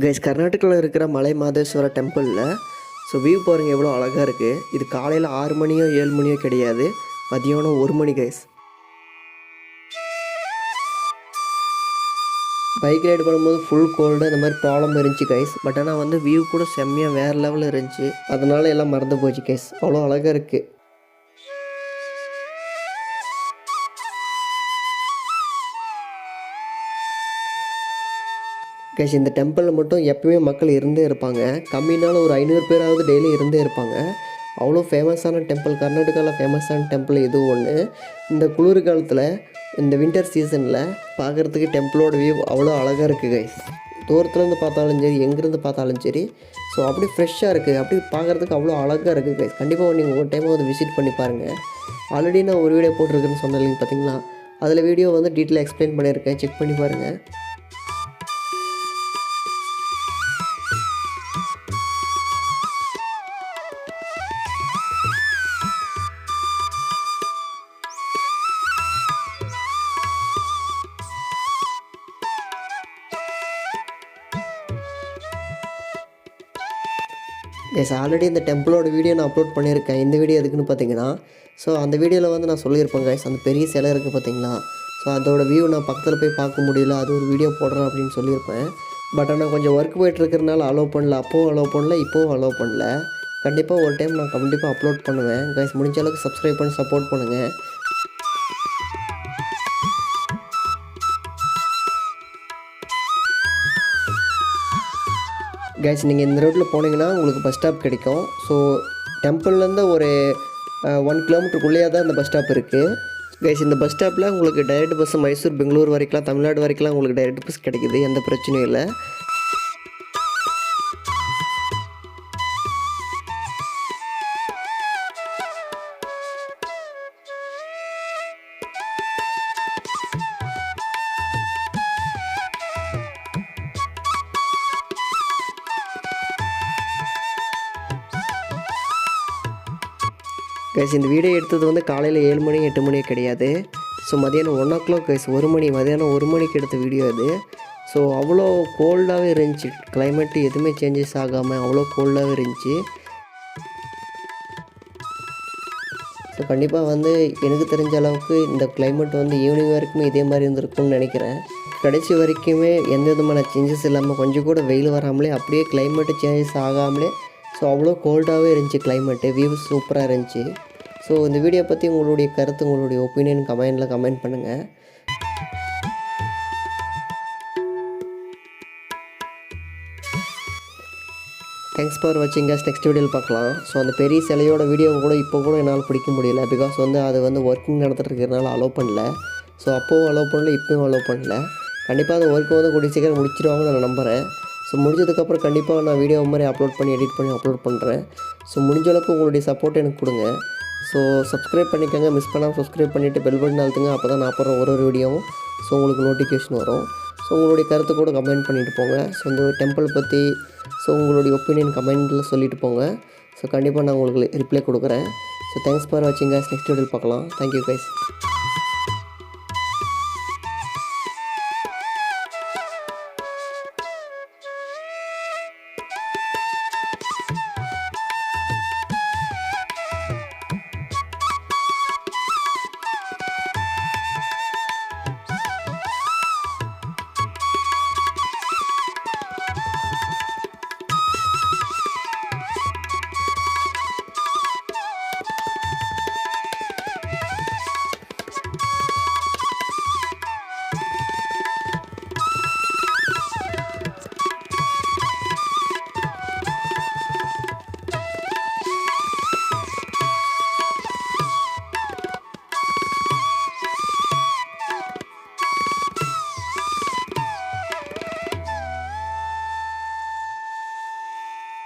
Guys, கர்நாடகாவில் இருக்கிற மலை மாதேஸ்வர டெம்பிளில் வியூ பாருங்கள் எவ்வளோ அழகாக இருக்குது. இது காலையில் 6 மணியோ 7 மணியோ கிடையாது, மதியானம் 1 மணி கைஸ். பைக் ரைடு பண்ணும்போது ஃபுல் கோல்டு இந்த மாதிரி ப்ராப்ளம் இருந்துச்சு கைஸ். பட் ஆனால் வியூ கூட செம்மையாக வேறு லெவலில் இருந்துச்சு. அதனால எல்லாம் மறந்து போச்சு கைஸ். அவ்வளோ அழகாக இருக்குது. கைஸ், இந்த டெம்பிளில் மட்டும் எப்பவுமே மக்கள் இருந்தே இருப்பாங்க. கம்மினாலும் ஒரு 500 பேராவது டெய்லி இருந்தே இருப்பாங்க. அவ்வளோ ஃபேமஸான டெம்பிள், கர்நாடகாவில் ஃபேமஸான டெம்பிள் இது ஒன்று. இந்த குளிர் காலத்தில், இந்த வின்டர் சீசனில் பார்க்குறதுக்கு டெம்பிளோட வியூ அவ்வளோ அழகாக இருக்குது கைஸ். தூரத்துலேருந்து பார்த்தாலும் சரி, எங்கேருந்து பார்த்தாலும் சரி, அப்படியே ஃப்ரெஷ்ஷாக இருக்குது. அப்படி பார்க்குறதுக்கு அவ்வளோ அழகாக இருக்குது கைஸ். கண்டிப்பாக நீங்கள் ஒரு டைம் விசிட் பண்ணி பாருங்கள். ஆல்ரெடி நான் ஒரு வீடியோ போட்டிருக்கேன்னு சொன்னேன் பார்த்தீங்களா, அதில் வீடியோ டீட்டெயிலாக எக்ஸ்பிளைன் பண்ணியிருக்கேன், செக் பண்ணி பாருங்கள். எஸ், ஆல்ரெடி இந்த டெம்பிளோட வீடியோ நான் அப்லோட் பண்ணியிருக்கேன். இந்த வீடியோ எதுக்குன்னு பார்த்தீங்கன்னா, அந்த வீடியோவில் நான் சொல்லியிருப்பேன் கைஸ், அந்த பெரிய சிலை இருக்குது பார்த்தீங்களா, அதோட வியூ நான் பக்கத்தில் போய் பார்க்க முடியல, அது ஒரு வீடியோ போடுறேன் அப்படின்னு சொல்லியிருப்பேன். பட் ஆனால் கொஞ்சம் ஒர்க் போய்ட்டுருக்கிறனால அலோவ் பண்ணல. அப்போவும் அலோவ் பண்ணல, இப்போவும் அலோவ் பண்ணல. கண்டிப்பாக ஒரு டைம் நான் கண்டிப்பாக அப்லோட் பண்ணுவேன் கைஸ். முடிஞ்ச அளவுக்கு சப்ஸ்கிரைப் பண்ணி சப்போர்ட் பண்ணுங்கள். கைஸ், நீங்கள் இந்த ரோட்டில் போனீங்கன்னா உங்களுக்கு பஸ் ஸ்டாப் கிடைக்கும். டெம்பிள்லேருந்து ஒரு 1 கிலோமீட்டருக்குள்ளேயே தான் இந்த பஸ் ஸ்டாப் இருக்குது கைஸ். இந்த பஸ் ஸ்டாப்பில் உங்களுக்கு டைரெக்ட் பஸ் மைசூர், பெங்களூர் வரைக்கும், தமிழ்நாடு வரைக்கும் உங்களுக்கு டைரெக்ட் பஸ் கிடைக்குது. எந்த பிரச்சனையும் இல்லை. கைஸ், இந்த வீடியோ எடுத்தது காலையில் 7 மணி 8 மணி கிடையாது. மதியானம் 1 o'clock கைஸ். 1 மணி, மதியானம் 1 மணிக்கு எடுத்த வீடியோ இது. அவ்வளோ கோல்டாகவே இருந்துச்சு. கிளைமேட்டு எதுவுமே சேஞ்சஸ் ஆகாமல் அவ்வளோ கோல்டாகவே இருந்துச்சு. கண்டிப்பாக எனக்கு தெரிஞ்ச அளவுக்கு இந்த கிளைமேட் ஈவினிங் வரைக்குமே இதே மாதிரி இருந்திருக்கும்னு நினைக்கிறேன். கடைசி வரைக்குமே எந்த விதமான சேஞ்சஸ் இல்லாமல், கொஞ்சம் கூட வெயில் வராமலே அப்படியே கிளைமேட்டு சேஞ்சஸ் ஆகாமலே அவ்வளோ கோல்டாகவே இருந்துச்சு கிளைமேட்டு. வியூ சூப்பராக இருந்துச்சு. இந்த வீடியோ பற்றி உங்களுடைய கருத்து, உங்களுடைய ஒப்பீனியன் கமெண்ட் பண்ணுங்கள். தேங்க்ஸ் ஃபார் வாட்சிங் கைஸ். நெக்ஸ்ட் வீடியோவில் பார்க்கலாம். அந்த பெரிய சிலையோட வீடியோ கூட இப்போ கூட என்னால் பிடிக்க முடியல. பிகாஸ் அது ஒர்க்கிங் நடந்துட்டு இருக்கிறதுனால அலோவ் பண்ணல. அப்போவும் அலோவ் பண்ணல, இப்போவும் அலோவ் பண்ணல. கண்டிப்பாக அந்த ஒர்க்கு கூடிய சீக்கிரம் முடிச்சிடுவாங்கன்னு நான் நம்புகிறேன். முடிஞ்சதுக்கப்புறம் கண்டிப்பாக நான் வீடியோ மாதிரி அப்லோட் பண்ணி எடிட் பண்ணி அப்லோட் பண்ணுறேன். முடிஞ்ச அளவுக்கு உங்களுடைய சப்போர்ட் எனக்கு கொடுங்க. சப்ஸ்கிரைப் பண்ணிக்கோங்க. மிஸ் பண்ணாமல் சப்ஸ்கிரைப் பண்ணிவிட்டு பெல் பட்டன் அழுத்துங்க. அப்போ தான் நான் போடுற ஒரு வீடியோவும் உங்களுக்கு நோட்டிஃபிகேஷன் வரும். உங்களுடைய கருத்து கூட கமெண்ட் பண்ணிவிட்டு போங்க. இந்த டெம்பிள் பற்றி உங்களுடைய ஒப்பீனியன் கமெண்ட்டில் சொல்லிட்டு போங்க. கண்டிப்பாக நான் உங்களுக்கு ரிப்ளை கொடுக்குறேன். தேங்க்ஸ் ஃபார் வாட்சிங் கைஸ். நெக்ஸ்ட் வீடியோவில் பார்க்கலாம். Thank you guys.